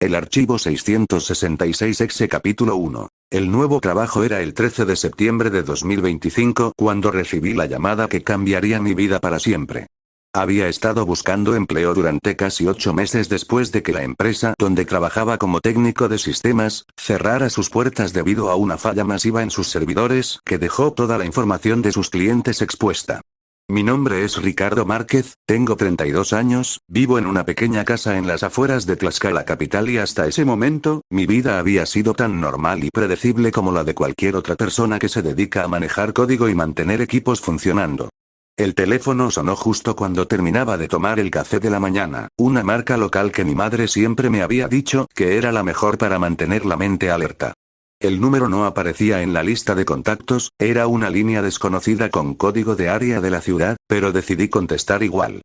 El archivo 666-exe capítulo 1. El nuevo trabajo era el 13 de septiembre de 2025 cuando recibí la llamada que cambiaría mi vida para siempre. Había estado buscando empleo durante casi 8 meses después de que la empresa donde trabajaba como técnico de sistemas, cerrara sus puertas debido a una falla masiva en sus servidores que dejó toda la información de sus clientes expuesta. Mi nombre es Ricardo Márquez, tengo 32 años, vivo en una pequeña casa en las afueras de Tlaxcala capital y hasta ese momento, mi vida había sido tan normal y predecible como la de cualquier otra persona que se dedica a manejar código y mantener equipos funcionando. El teléfono sonó justo cuando terminaba de tomar el café de la mañana, una marca local que mi madre siempre me había dicho que era la mejor para mantener la mente alerta. El número no aparecía en la lista de contactos, era una línea desconocida con código de área de la ciudad, pero decidí contestar igual.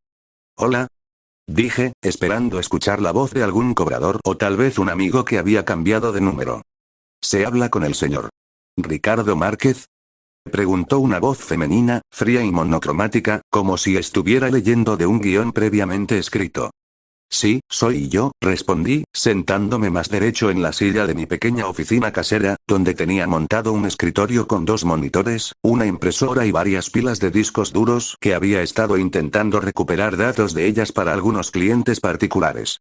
«Hola», dije, esperando escuchar la voz de algún cobrador o tal vez un amigo que había cambiado de número. «¿Se habla con el señor Ricardo Márquez?», preguntó una voz femenina, fría y monocromática, como si estuviera leyendo de un guión previamente escrito. «Sí, soy yo», respondí, sentándome más derecho en la silla de mi pequeña oficina casera, donde tenía montado un escritorio con 2 monitores, una impresora y varias pilas de discos duros que había estado intentando recuperar datos de ellas para algunos clientes particulares.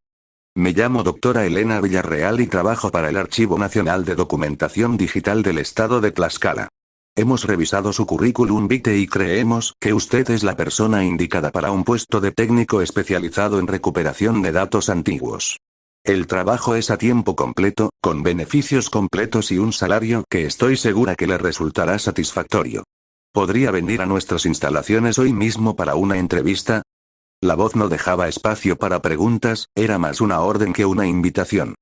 Me llamo doctora Elena Villarreal y trabajo para el Archivo Nacional de Documentación Digital del Estado de Tlaxcala. Hemos revisado su currículum vitae y creemos que usted es la persona indicada para un puesto de técnico especializado en recuperación de datos antiguos. El trabajo es a tiempo completo, con beneficios completos y un salario que estoy segura que le resultará satisfactorio. ¿Podría venir a nuestras instalaciones hoy mismo para una entrevista? La voz no dejaba espacio para preguntas, era más una orden que una invitación.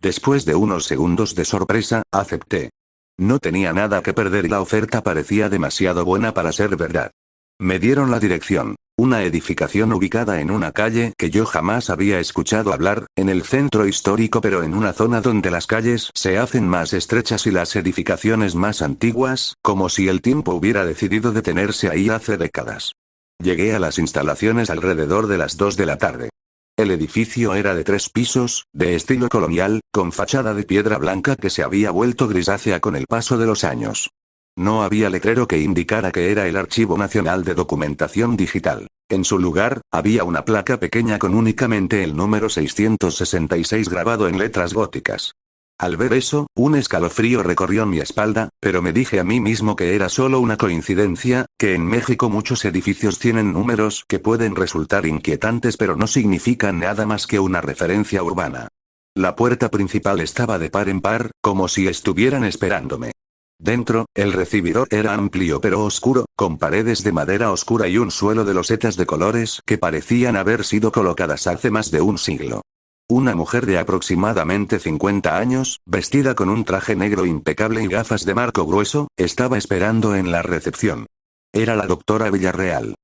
Después de unos segundos de sorpresa, acepté. No tenía nada que perder y la oferta parecía demasiado buena para ser verdad. Me dieron la dirección, una edificación ubicada en una calle que yo jamás había escuchado hablar, en el centro histórico pero en una zona donde las calles se hacen más estrechas y las edificaciones más antiguas, como si el tiempo hubiera decidido detenerse ahí hace décadas. Llegué a las instalaciones alrededor de las 2 de la tarde. El edificio era de 3 pisos, de estilo colonial, con fachada de piedra blanca que se había vuelto grisácea con el paso de los años. No había letrero que indicara que era el Archivo Nacional de Documentación Digital. En su lugar, había una placa pequeña con únicamente el número 666 grabado en letras góticas. Al ver eso, un escalofrío recorrió mi espalda, pero me dije a mí mismo que era solo una coincidencia, que en México muchos edificios tienen números que pueden resultar inquietantes pero no significan nada más que una referencia urbana. La puerta principal estaba de par en par, como si estuvieran esperándome. Dentro, el recibidor era amplio pero oscuro, con paredes de madera oscura y un suelo de losetas de colores que parecían haber sido colocadas hace más de un siglo. Una mujer de aproximadamente 50 años, vestida con un traje negro impecable y gafas de marco grueso, estaba esperando en la recepción. Era la doctora Villarreal.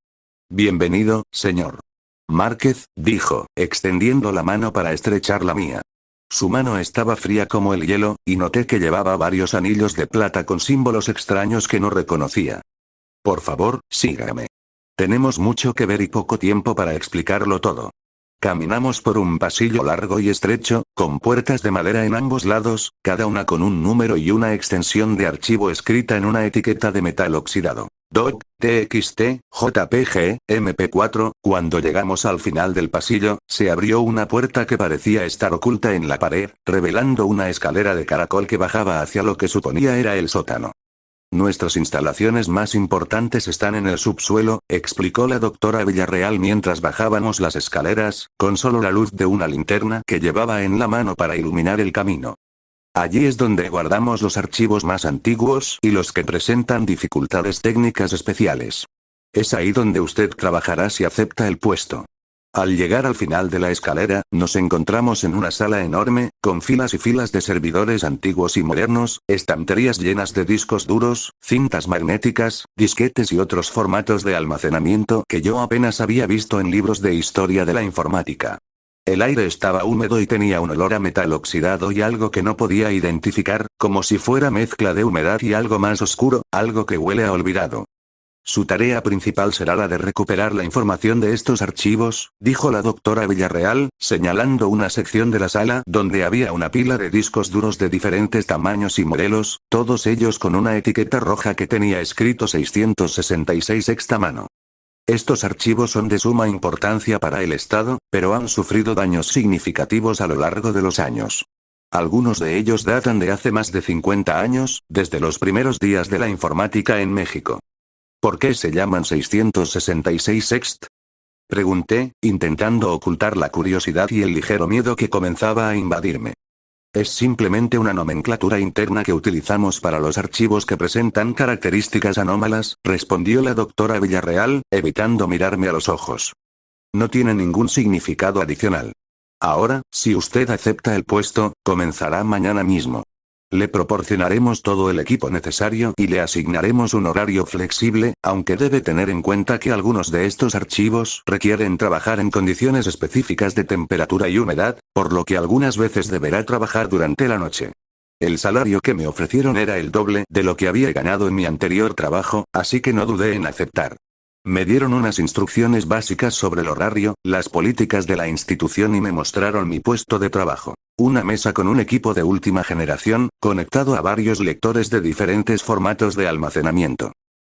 «Bienvenido, señor Márquez», dijo, extendiendo la mano para estrechar la mía. Su mano estaba fría como el hielo, y noté que llevaba varios anillos de plata con símbolos extraños que no reconocía. «Por favor, sígame. Tenemos mucho que ver y poco tiempo para explicarlo todo». Caminamos por un pasillo largo y estrecho, con puertas de madera en ambos lados, cada una con un número y una extensión de archivo escrita en una etiqueta de metal oxidado. Doc, TXT, JPG, MP4. Cuando llegamos al final del pasillo, se abrió una puerta que parecía estar oculta en la pared, revelando una escalera de caracol que bajaba hacia lo que suponía era el sótano. «Nuestras instalaciones más importantes están en el subsuelo», explicó la doctora Villarreal mientras bajábamos las escaleras, con solo la luz de una linterna que llevaba en la mano para iluminar el camino. «Allí es donde guardamos los archivos más antiguos y los que presentan dificultades técnicas especiales. Es ahí donde usted trabajará si acepta el puesto». Al llegar al final de la escalera, nos encontramos en una sala enorme, con filas y filas de servidores antiguos y modernos, estanterías llenas de discos duros, cintas magnéticas, disquetes y otros formatos de almacenamiento que yo apenas había visto en libros de historia de la informática. El aire estaba húmedo y tenía un olor a metal oxidado y algo que no podía identificar, como si fuera mezcla de humedad y algo más oscuro, algo que huele a olvidado. Su tarea principal será la de recuperar la información de estos archivos, dijo la doctora Villarreal, señalando una sección de la sala donde había una pila de discos duros de diferentes tamaños y modelos, todos ellos con una etiqueta roja que tenía escrito 666 sexta mano. Estos archivos son de suma importancia para el Estado, pero han sufrido daños significativos a lo largo de los años. Algunos de ellos datan de hace más de 50 años, desde los primeros días de la informática en México. ¿Por qué se llaman 666 sext? Pregunté, intentando ocultar la curiosidad y el ligero miedo que comenzaba a invadirme. Es simplemente una nomenclatura interna que utilizamos para los archivos que presentan características anómalas, respondió la doctora Villarreal, evitando mirarme a los ojos. No tiene ningún significado adicional. Ahora, si usted acepta el puesto, comenzará mañana mismo. Le proporcionaremos todo el equipo necesario y le asignaremos un horario flexible, aunque debe tener en cuenta que algunos de estos archivos requieren trabajar en condiciones específicas de temperatura y humedad, por lo que algunas veces deberá trabajar durante la noche. El salario que me ofrecieron era el doble de lo que había ganado en mi anterior trabajo, así que no dudé en aceptar. Me dieron unas instrucciones básicas sobre el horario, las políticas de la institución y me mostraron mi puesto de trabajo. Una mesa con un equipo de última generación, conectado a varios lectores de diferentes formatos de almacenamiento.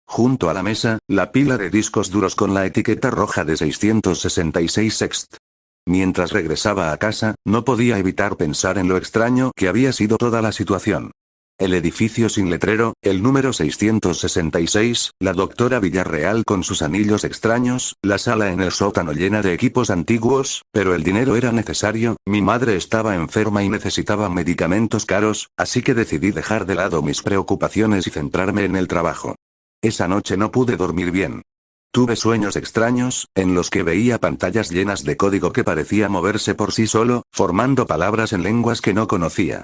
Junto a la mesa, la pila de discos duros con la etiqueta roja de 666 sext. Mientras regresaba a casa, no podía evitar pensar en lo extraño que había sido toda la situación. El edificio sin letrero, el número 666, la doctora Villarreal con sus anillos extraños, la sala en el sótano llena de equipos antiguos, pero el dinero era necesario, mi madre estaba enferma y necesitaba medicamentos caros, así que decidí dejar de lado mis preocupaciones y centrarme en el trabajo. Esa noche no pude dormir bien. Tuve sueños extraños, en los que veía pantallas llenas de código que parecía moverse por sí solo, formando palabras en lenguas que no conocía.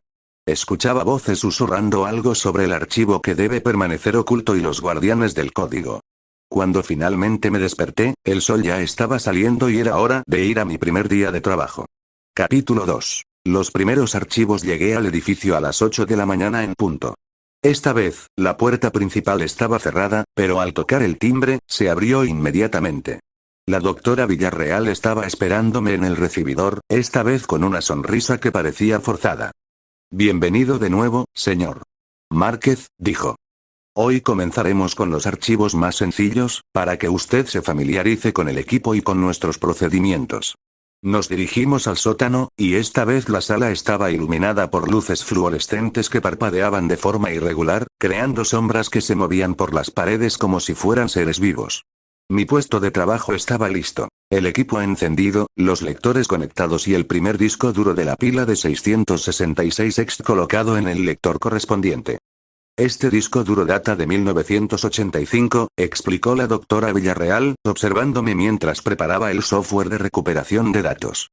Escuchaba voces susurrando algo sobre el archivo que debe permanecer oculto y los guardianes del código. Cuando finalmente me desperté, el sol ya estaba saliendo y era hora de ir a mi primer día de trabajo. Capítulo 2. Los primeros archivos. Llegué al edificio a las 8 de la mañana en punto. Esta vez, la puerta principal estaba cerrada, pero al tocar el timbre, se abrió inmediatamente. La doctora Villarreal estaba esperándome en el recibidor, esta vez con una sonrisa que parecía forzada. Bienvenido de nuevo, señor Márquez, dijo. Hoy comenzaremos con los archivos más sencillos, para que usted se familiarice con el equipo y con nuestros procedimientos. Nos dirigimos al sótano, y esta vez la sala estaba iluminada por luces fluorescentes que parpadeaban de forma irregular, creando sombras que se movían por las paredes como si fueran seres vivos. Mi puesto de trabajo estaba listo. El equipo encendido, los lectores conectados y el primer disco duro de la pila de 666 sext colocado en el lector correspondiente. Este disco duro data de 1985, explicó la doctora Villarreal, observándome mientras preparaba el software de recuperación de datos.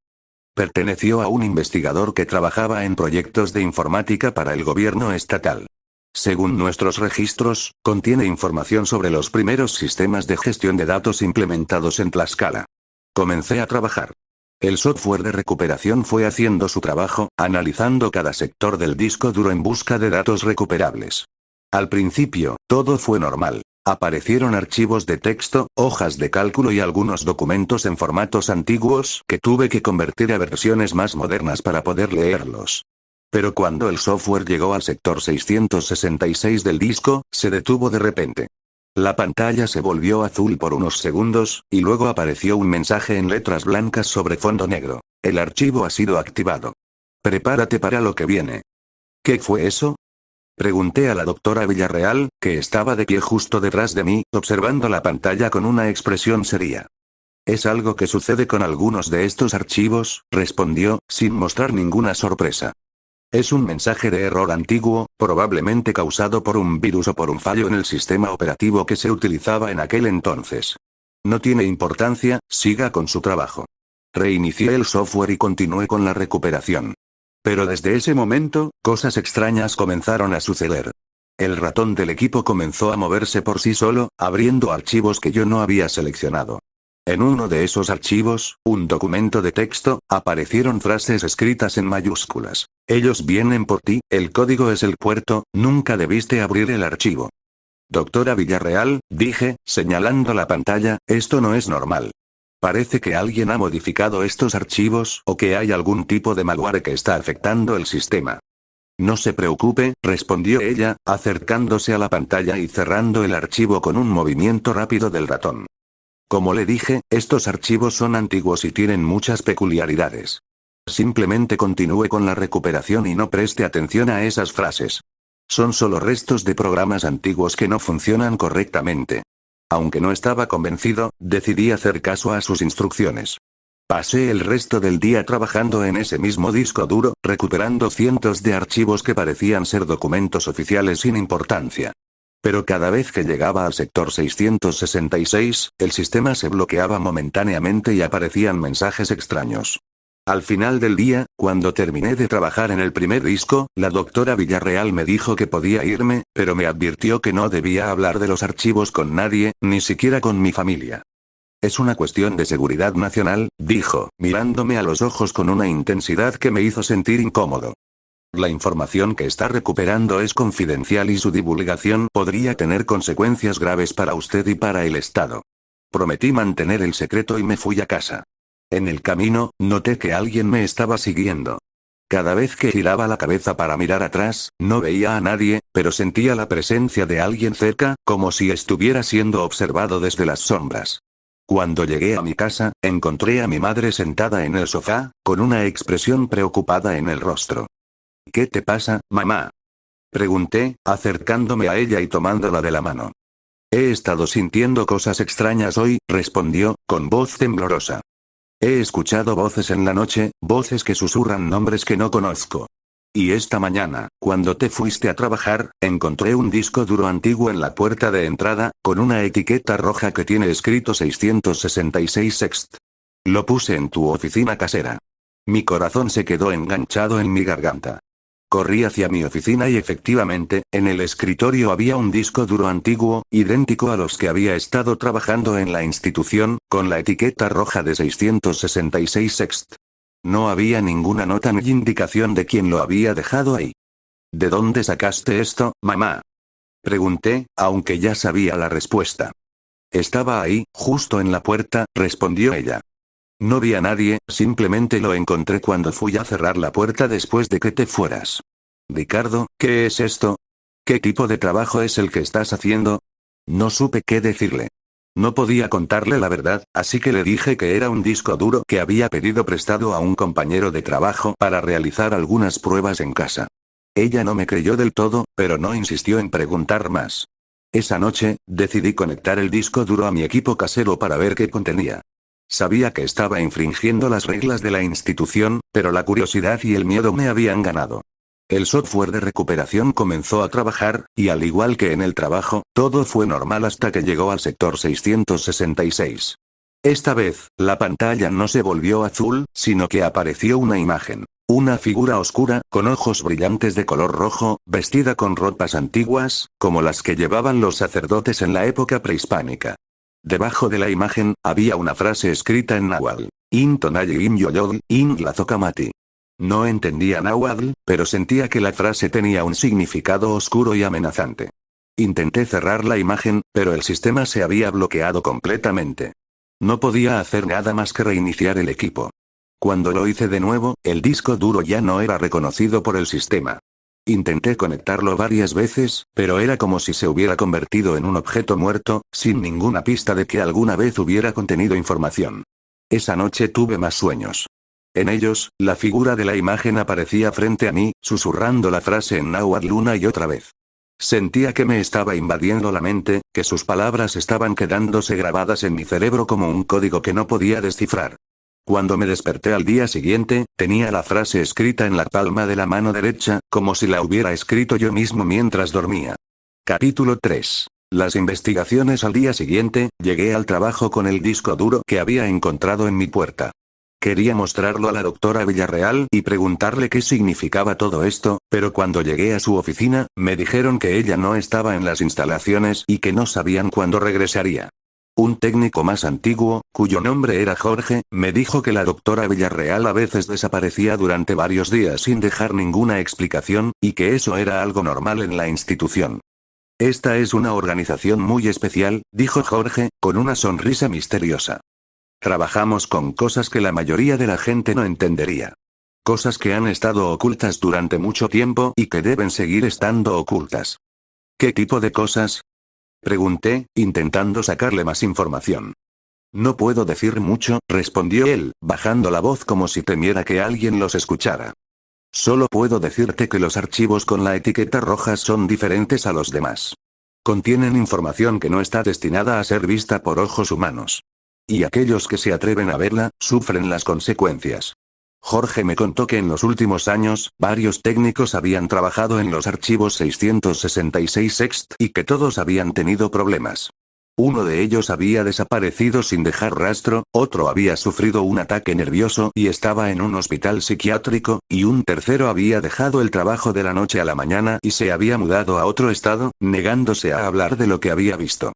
Perteneció a un investigador que trabajaba en proyectos de informática para el gobierno estatal. Según nuestros registros, contiene información sobre los primeros sistemas de gestión de datos implementados en Tlaxcala. Comencé a trabajar. El software de recuperación fue haciendo su trabajo, analizando cada sector del disco duro en busca de datos recuperables. Al principio, todo fue normal. Aparecieron archivos de texto, hojas de cálculo y algunos documentos en formatos antiguos que tuve que convertir a versiones más modernas para poder leerlos. Pero cuando el software llegó al sector 666 del disco, se detuvo de repente. La pantalla se volvió azul por unos segundos, y luego apareció un mensaje en letras blancas sobre fondo negro. El archivo ha sido activado. Prepárate para lo que viene. ¿Qué fue eso? Pregunté a la doctora Villarreal, que estaba de pie justo detrás de mí, observando la pantalla con una expresión seria. Es algo que sucede con algunos de estos archivos, respondió, sin mostrar ninguna sorpresa. Es un mensaje de error antiguo, probablemente causado por un virus o por un fallo en el sistema operativo que se utilizaba en aquel entonces. No tiene importancia, siga con su trabajo. Reinicié el software y continué con la recuperación. Pero desde ese momento, cosas extrañas comenzaron a suceder. El ratón del equipo comenzó a moverse por sí solo, abriendo archivos que yo no había seleccionado. En uno de esos archivos, un documento de texto, aparecieron frases escritas en mayúsculas. Ellos vienen por ti, el código es el puerto, nunca debiste abrir el archivo. Doctora Villarreal, dije, señalando la pantalla, esto no es normal. Parece que alguien ha modificado estos archivos o que hay algún tipo de malware que está afectando el sistema. No se preocupe, respondió ella, acercándose a la pantalla y cerrando el archivo con un movimiento rápido del ratón. Como le dije, estos archivos son antiguos y tienen muchas peculiaridades. Simplemente continúe con la recuperación y no preste atención a esas frases. Son solo restos de programas antiguos que no funcionan correctamente. Aunque no estaba convencido, decidí hacer caso a sus instrucciones. Pasé el resto del día trabajando en ese mismo disco duro, recuperando cientos de archivos que parecían ser documentos oficiales sin importancia. Pero cada vez que llegaba al sector 666, el sistema se bloqueaba momentáneamente y aparecían mensajes extraños. Al final del día, cuando terminé de trabajar en el primer disco, la doctora Villarreal me dijo que podía irme, pero me advirtió que no debía hablar de los archivos con nadie, ni siquiera con mi familia. Es una cuestión de seguridad nacional, dijo, mirándome a los ojos con una intensidad que me hizo sentir incómodo. La información que está recuperando es confidencial y su divulgación podría tener consecuencias graves para usted y para el Estado. Prometí mantener el secreto y me fui a casa. En el camino, noté que alguien me estaba siguiendo. Cada vez que giraba la cabeza para mirar atrás, no veía a nadie, pero sentía la presencia de alguien cerca, como si estuviera siendo observado desde las sombras. Cuando llegué a mi casa, encontré a mi madre sentada en el sofá, con una expresión preocupada en el rostro. ¿Qué te pasa, mamá? Pregunté, acercándome a ella y tomándola de la mano. He estado sintiendo cosas extrañas hoy, respondió, con voz temblorosa. He escuchado voces en la noche, voces que susurran nombres que no conozco. Y esta mañana, cuando te fuiste a trabajar, encontré un disco duro antiguo en la puerta de entrada, con una etiqueta roja que tiene escrito 666 sext. Lo puse en tu oficina casera. Mi corazón se quedó enganchado en mi garganta. Corrí hacia mi oficina y efectivamente, en el escritorio había un disco duro antiguo, idéntico a los que había estado trabajando en la institución, con la etiqueta roja de 666 sext. No había ninguna nota ni indicación de quién lo había dejado ahí. ¿De dónde sacaste esto, mamá? Pregunté, aunque ya sabía la respuesta. Estaba ahí, justo en la puerta, respondió ella. No vi a nadie, simplemente lo encontré cuando fui a cerrar la puerta después de que te fueras. Ricardo, ¿qué es esto? ¿Qué tipo de trabajo es el que estás haciendo? No supe qué decirle. No podía contarle la verdad, así que le dije que era un disco duro que había pedido prestado a un compañero de trabajo para realizar algunas pruebas en casa. Ella no me creyó del todo, pero no insistió en preguntar más. Esa noche, decidí conectar el disco duro a mi equipo casero para ver qué contenía. Sabía que estaba infringiendo las reglas de la institución, pero la curiosidad y el miedo me habían ganado. El software de recuperación comenzó a trabajar, y al igual que en el trabajo, todo fue normal hasta que llegó al sector 666. Esta vez, la pantalla no se volvió azul, sino que apareció una imagen. Una figura oscura, con ojos brillantes de color rojo, vestida con ropas antiguas, como las que llevaban los sacerdotes en la época prehispánica. Debajo de la imagen, había una frase escrita en náhuatl. Intonaye im yoyodl, in glazokamati. No entendía náhuatl, pero sentía que la frase tenía un significado oscuro y amenazante. Intenté cerrar la imagen, pero el sistema se había bloqueado completamente. No podía hacer nada más que reiniciar el equipo. Cuando lo hice de nuevo, el disco duro ya no era reconocido por el sistema. Intenté conectarlo varias veces, pero era como si se hubiera convertido en un objeto muerto, sin ninguna pista de que alguna vez hubiera contenido información. Esa noche tuve más sueños. En ellos, la figura de la imagen aparecía frente a mí, susurrando la frase en náhuatl una y otra vez. Sentía que me estaba invadiendo la mente, que sus palabras estaban quedándose grabadas en mi cerebro como un código que no podía descifrar. Cuando me desperté al día siguiente, tenía la frase escrita en la palma de la mano derecha, como si la hubiera escrito yo mismo mientras dormía. Capítulo 3. Las investigaciones. Al día siguiente, llegué al trabajo con el disco duro que había encontrado en mi puerta. Quería mostrarlo a la doctora Villarreal y preguntarle qué significaba todo esto, pero cuando llegué a su oficina, me dijeron que ella no estaba en las instalaciones y que no sabían cuándo regresaría. Un técnico más antiguo, cuyo nombre era Jorge, me dijo que la doctora Villarreal a veces desaparecía durante varios días sin dejar ninguna explicación, y que eso era algo normal en la institución. Esta es una organización muy especial, dijo Jorge, con una sonrisa misteriosa. Trabajamos con cosas que la mayoría de la gente no entendería. Cosas que han estado ocultas durante mucho tiempo y que deben seguir estando ocultas. ¿Qué tipo de cosas? Pregunté, intentando sacarle más información. No puedo decir mucho, respondió él, bajando la voz como si temiera que alguien los escuchara. Solo puedo decirte que los archivos con la etiqueta roja son diferentes a los demás. Contienen información que no está destinada a ser vista por ojos humanos. Y aquellos que se atreven a verla, sufren las consecuencias. Jorge me contó que en los últimos años, varios técnicos habían trabajado en los archivos 666 ext y que todos habían tenido problemas. Uno de ellos había desaparecido sin dejar rastro, otro había sufrido un ataque nervioso y estaba en un hospital psiquiátrico, y un tercero había dejado el trabajo de la noche a la mañana y se había mudado a otro estado, negándose a hablar de lo que había visto.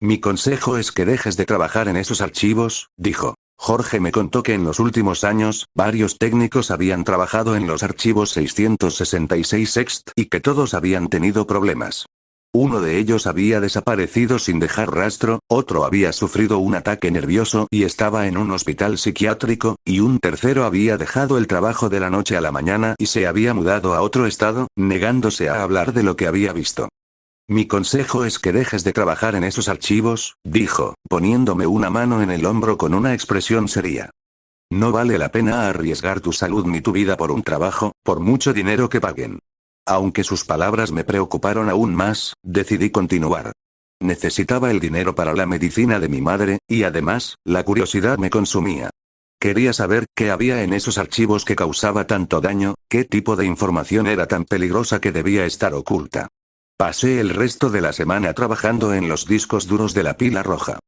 Mi consejo es que dejes de trabajar en esos archivos, dijo. Jorge me contó que en los últimos años, varios técnicos habían trabajado en los archivos 666 ext y que todos habían tenido problemas. Uno de ellos había desaparecido sin dejar rastro, otro había sufrido un ataque nervioso y estaba en un hospital psiquiátrico, y un tercero había dejado el trabajo de la noche a la mañana y se había mudado a otro estado, negándose a hablar de lo que había visto. Mi consejo es que dejes de trabajar en esos archivos, dijo, poniéndome una mano en el hombro con una expresión seria. No vale la pena arriesgar tu salud ni tu vida por un trabajo, por mucho dinero que paguen. Aunque sus palabras me preocuparon aún más, decidí continuar. Necesitaba el dinero para la medicina de mi madre, y además, la curiosidad me consumía. Quería saber qué había en esos archivos que causaba tanto daño, qué tipo de información era tan peligrosa que debía estar oculta. Pasé el resto de la semana trabajando en los discos duros de la pila roja.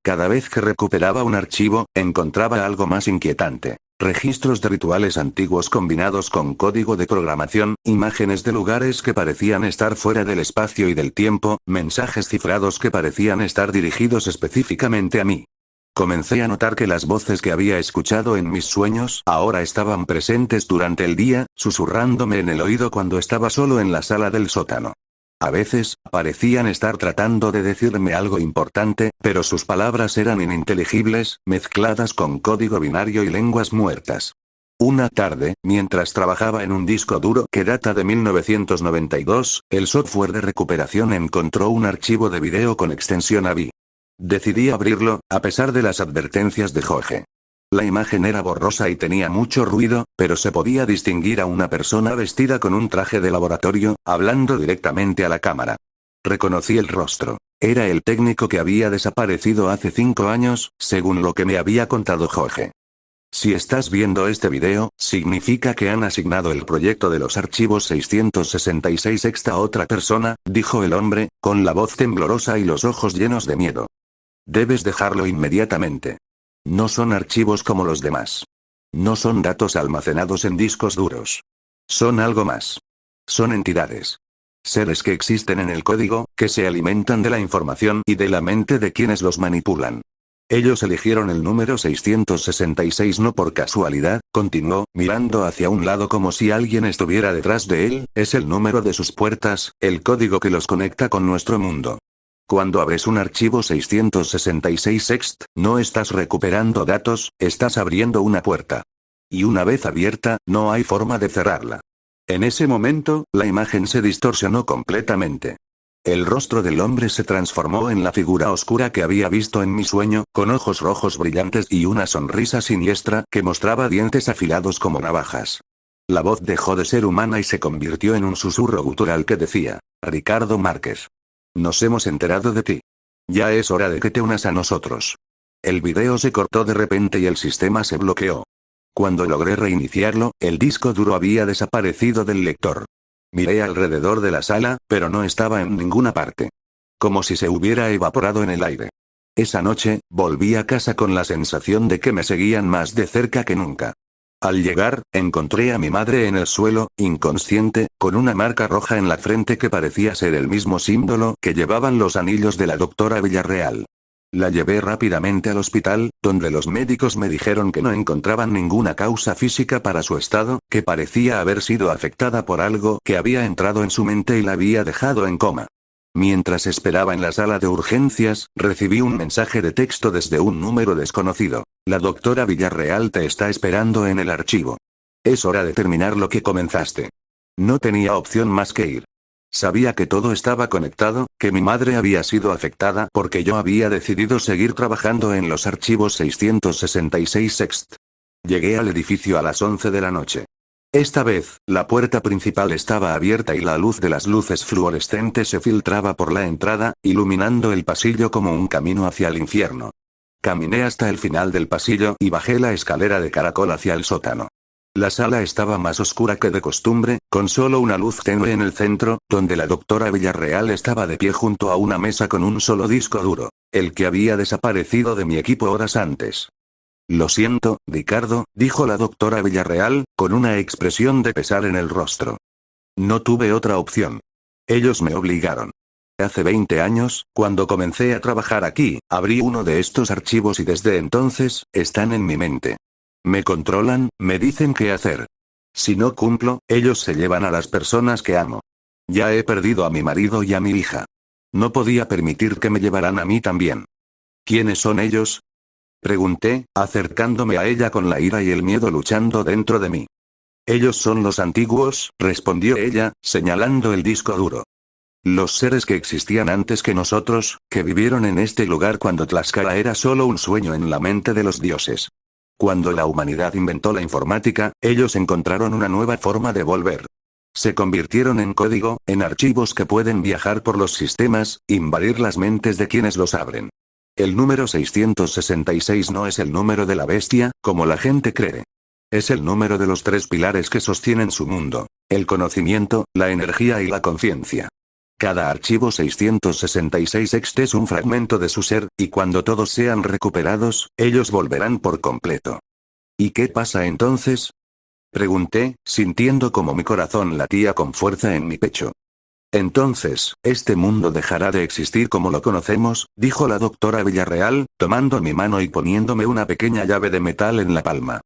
Cada vez que recuperaba un archivo, encontraba algo más inquietante. Registros de rituales antiguos combinados con código de programación, imágenes de lugares que parecían estar fuera del espacio y del tiempo, mensajes cifrados que parecían estar dirigidos específicamente a mí. Comencé a notar que las voces que había escuchado en mis sueños ahora estaban presentes durante el día, susurrándome en el oído cuando estaba solo en la sala del sótano. A veces, parecían estar tratando de decirme algo importante, pero sus palabras eran ininteligibles, mezcladas con código binario y lenguas muertas. Una tarde, mientras trabajaba en un disco duro que data de 1992, el software de recuperación encontró un archivo de video con extensión AVI. Decidí abrirlo, a pesar de las advertencias de Jorge. La imagen era borrosa y tenía mucho ruido, pero se podía distinguir a una persona vestida con un traje de laboratorio, hablando directamente a la cámara. Reconocí el rostro. Era el técnico que había desaparecido hace 5 años, según lo que me había contado Jorge. Si estás viendo este video, significa que han asignado el proyecto de los archivos 666 ext a otra persona, dijo el hombre, con la voz temblorosa y los ojos llenos de miedo. Debes dejarlo inmediatamente. No son archivos como los demás. No son datos almacenados en discos duros. Son algo más. Son entidades. Seres que existen en el código, que se alimentan de la información y de la mente de quienes los manipulan. Ellos eligieron el número 666 no por casualidad, continuó, mirando hacia un lado como si alguien estuviera detrás de él, es el número de sus puertas, el código que los conecta con nuestro mundo. Cuando abres un archivo 666 ext, no estás recuperando datos, estás abriendo una puerta. Y una vez abierta, no hay forma de cerrarla. En ese momento, la imagen se distorsionó completamente. El rostro del hombre se transformó en la figura oscura que había visto en mi sueño, con ojos rojos brillantes y una sonrisa siniestra que mostraba dientes afilados como navajas. La voz dejó de ser humana y se convirtió en un susurro gutural que decía: Ricardo Márquez. Nos hemos enterado de ti. Ya es hora de que te unas a nosotros. El video se cortó de repente y el sistema se bloqueó. Cuando logré reiniciarlo, el disco duro había desaparecido del lector. Miré alrededor de la sala, pero no estaba en ninguna parte. Como si se hubiera evaporado en el aire. Esa noche, volví a casa con la sensación de que me seguían más de cerca que nunca. Al llegar, encontré a mi madre en el suelo, inconsciente, con una marca roja en la frente que parecía ser el mismo símbolo que llevaban los anillos de la doctora Villarreal. La llevé rápidamente al hospital, donde los médicos me dijeron que no encontraban ninguna causa física para su estado, que parecía haber sido afectada por algo que había entrado en su mente y la había dejado en coma. Mientras esperaba en la sala de urgencias, recibí un mensaje de texto desde un número desconocido. La doctora Villarreal te está esperando en el archivo. Es hora de terminar lo que comenzaste. No tenía opción más que ir. Sabía que todo estaba conectado, que mi madre había sido afectada porque yo había decidido seguir trabajando en los archivos 666 Sext. Llegué al edificio a las 11 de la noche. Esta vez, la puerta principal estaba abierta y la luz de las luces fluorescentes se filtraba por la entrada, iluminando el pasillo como un camino hacia el infierno. Caminé hasta el final del pasillo y bajé la escalera de caracol hacia el sótano. La sala estaba más oscura que de costumbre, con solo una luz tenue en el centro, donde la doctora Villarreal estaba de pie junto a una mesa con un solo disco duro, el que había desaparecido de mi equipo horas antes. Lo siento, Ricardo, dijo la doctora Villarreal, con una expresión de pesar en el rostro. No tuve otra opción. Ellos me obligaron. Hace 20 años, cuando comencé a trabajar aquí, abrí uno de estos archivos y desde entonces, están en mi mente. Me controlan, me dicen qué hacer. Si no cumplo, ellos se llevan a las personas que amo. Ya he perdido a mi marido y a mi hija. No podía permitir que me llevaran a mí también. ¿Quiénes son ellos? Pregunté, acercándome a ella con la ira y el miedo luchando dentro de mí. Ellos son los antiguos, respondió ella, señalando el disco duro. Los seres que existían antes que nosotros, que vivieron en este lugar cuando Tlaxcala era solo un sueño en la mente de los dioses. Cuando la humanidad inventó la informática, ellos encontraron una nueva forma de volver. Se convirtieron en código, en archivos que pueden viajar por los sistemas, invadir las mentes de quienes los abren. El número 666 no es el número de la bestia, como la gente cree. Es el número de los 3 pilares que sostienen su mundo: el conocimiento, la energía y la conciencia. Cada archivo 666 Sext es un fragmento de su ser, y cuando todos sean recuperados, ellos volverán por completo. ¿Y qué pasa entonces? Pregunté, sintiendo como mi corazón latía con fuerza en mi pecho. Entonces, este mundo dejará de existir como lo conocemos, dijo la doctora Villarreal, tomando mi mano y poniéndome una pequeña llave de metal en la palma.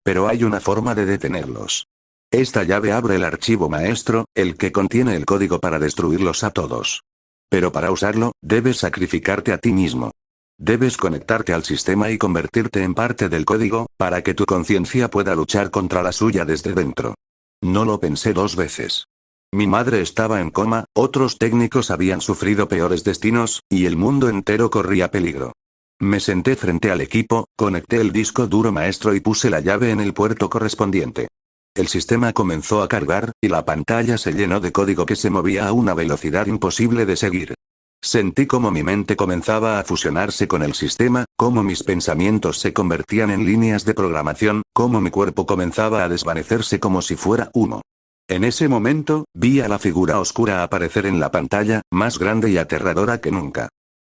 Pero hay una forma de detenerlos. Esta llave abre el archivo maestro, el que contiene el código para destruirlos a todos. Pero para usarlo, debes sacrificarte a ti mismo. Debes conectarte al sistema y convertirte en parte del código, para que tu conciencia pueda luchar contra la suya desde dentro. No lo pensé 2 veces. Mi madre estaba en coma, otros técnicos habían sufrido peores destinos, y el mundo entero corría peligro. Me senté frente al equipo, conecté el disco duro maestro y puse la llave en el puerto correspondiente. El sistema comenzó a cargar, y la pantalla se llenó de código que se movía a una velocidad imposible de seguir. Sentí como mi mente comenzaba a fusionarse con el sistema, cómo mis pensamientos se convertían en líneas de programación, cómo mi cuerpo comenzaba a desvanecerse como si fuera humo. En ese momento, vi a la figura oscura aparecer en la pantalla, más grande y aterradora que nunca.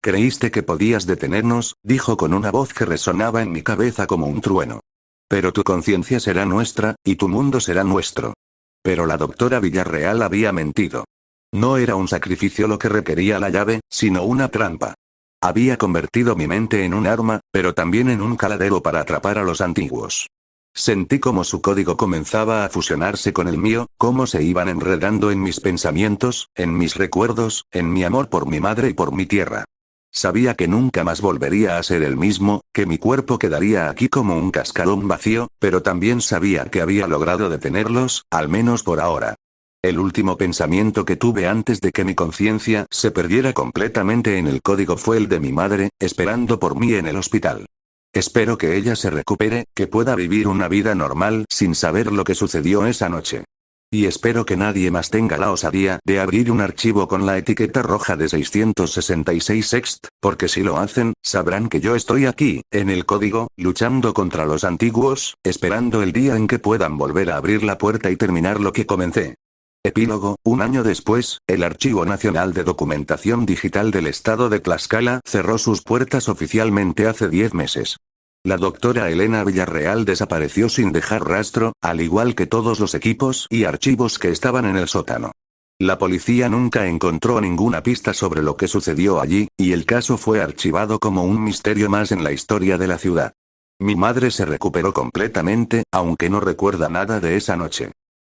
«Creíste que podías detenernos», dijo con una voz que resonaba en mi cabeza como un trueno. «Pero tu conciencia será nuestra, y tu mundo será nuestro». Pero la doctora Villarreal había mentido. No era un sacrificio lo que requería la llave, sino una trampa. Había convertido mi mente en un arma, pero también en un caladero para atrapar a los antiguos. Sentí como su código comenzaba a fusionarse con el mío, cómo se iban enredando en mis pensamientos, en mis recuerdos, en mi amor por mi madre y por mi tierra. Sabía que nunca más volvería a ser el mismo, que mi cuerpo quedaría aquí como un cascarón vacío, pero también sabía que había logrado detenerlos, al menos por ahora. El último pensamiento que tuve antes de que mi conciencia se perdiera completamente en el código fue el de mi madre, esperando por mí en el hospital. Espero que ella se recupere, que pueda vivir una vida normal sin saber lo que sucedió esa noche. Y espero que nadie más tenga la osadía de abrir un archivo con la etiqueta roja de 666 Sext, porque si lo hacen, sabrán que yo estoy aquí, en el código, luchando contra los antiguos, esperando el día en que puedan volver a abrir la puerta y terminar lo que comencé. Epílogo: 1 año después, el Archivo Nacional de Documentación Digital del Estado de Tlaxcala cerró sus puertas oficialmente hace 10 meses. La doctora Elena Villarreal desapareció sin dejar rastro, al igual que todos los equipos y archivos que estaban en el sótano. La policía nunca encontró ninguna pista sobre lo que sucedió allí, y el caso fue archivado como un misterio más en la historia de la ciudad. Mi madre se recuperó completamente, aunque no recuerda nada de esa noche.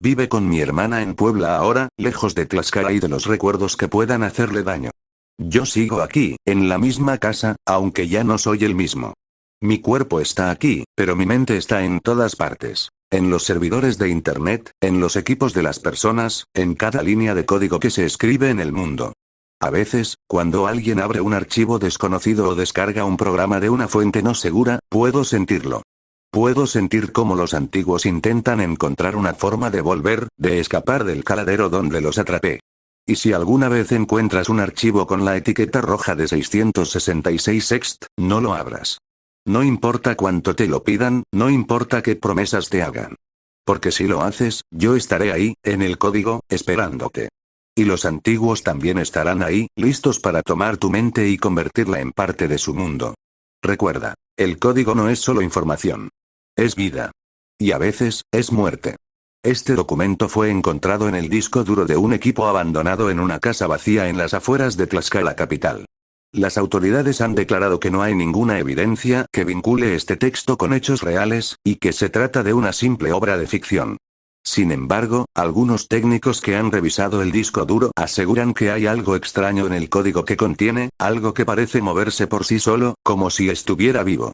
Vive con mi hermana en Puebla ahora, lejos de Tlaxcala y de los recuerdos que puedan hacerle daño. Yo sigo aquí, en la misma casa, aunque ya no soy el mismo. Mi cuerpo está aquí, pero mi mente está en todas partes. En los servidores de Internet, en los equipos de las personas, en cada línea de código que se escribe en el mundo. A veces, cuando alguien abre un archivo desconocido o descarga un programa de una fuente no segura, puedo sentirlo. Puedo sentir cómo los antiguos intentan encontrar una forma de volver, de escapar del caladero donde los atrapé. Y si alguna vez encuentras un archivo con la etiqueta roja de 666 ext, no lo abras. No importa cuánto te lo pidan, no importa qué promesas te hagan. Porque si lo haces, yo estaré ahí, en el código, esperándote. Y los antiguos también estarán ahí, listos para tomar tu mente y convertirla en parte de su mundo. Recuerda, el código no es solo información. Es vida. Y a veces, es muerte. Este documento fue encontrado en el disco duro de un equipo abandonado en una casa vacía en las afueras de Tlaxcala capital. Las autoridades han declarado que no hay ninguna evidencia que vincule este texto con hechos reales, y que se trata de una simple obra de ficción. Sin embargo, algunos técnicos que han revisado el disco duro aseguran que hay algo extraño en el código que contiene, algo que parece moverse por sí solo, como si estuviera vivo.